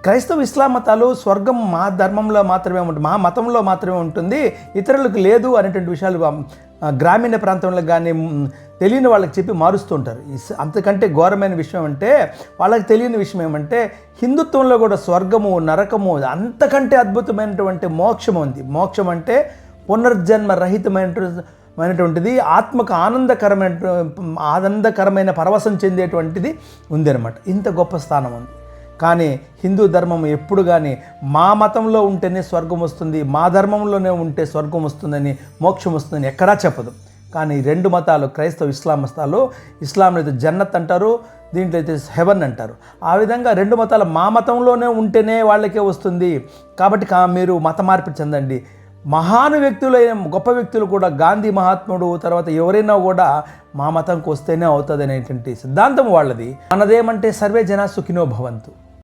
క్రైస్తవ ఇస్లాం మతాలు స్వర్గం మా ధర్మంలో మాత్రమే ఉంటుంది, మా మతంలో మాత్రమే ఉంటుంది, ఇతరులకు లేదు అనేటువంటి విషయాలు గ్రామీణ ప్రాంతంలో కానీ తెలియని వాళ్ళకి చెప్పి మారుస్తుంటారు. అంతకంటే ఘోరమైన విషయం అంటే, వాళ్ళకి తెలియని విషయం ఏమంటే, హిందుత్వంలో కూడా స్వర్గము నరకము అంతకంటే అద్భుతమైనటువంటి మోక్షం ఉంది. మోక్షం అంటే పునర్జన్మ రహితమైనటువంటిది, ఆత్మకు ఆనందకరమైన పరవశం చెందేటువంటిది ఉంది అనమాట. ఇంత గొప్ప స్థానం ఉంది. కానీ హిందూ ధర్మం ఎప్పుడు కానీ మా మతంలో ఉంటేనే స్వర్గం వస్తుంది, మా ధర్మంలోనే ఉంటే స్వర్గం వస్తుందని, మోక్షం వస్తుందని ఎక్కడా చెప్పదు. కానీ రెండు మతాలు, క్రైస్తవ ఇస్లాం మతాలు, ఇస్లాంలో అయితే జన్నత్ అంటారు, దీంట్లో అయితే హెవెన్ అంటారు. ఆ విధంగా రెండు మతాలు మా మతంలోనే ఉంటేనే వాళ్ళకే వస్తుంది కాబట్టి మీరు మత మార్పిడి చెందండి. మహాను వ్యక్తులైన గొప్ప వ్యక్తులు కూడా, గాంధీ మహాత్ముడు, తర్వాత ఎవరైనా కూడా మా మతంకి వస్తేనే అవుతుంది అనేటువంటి సిద్ధాంతం వాళ్ళది. మనదేమంటే సర్వే జనా సుఖినో భవంతు.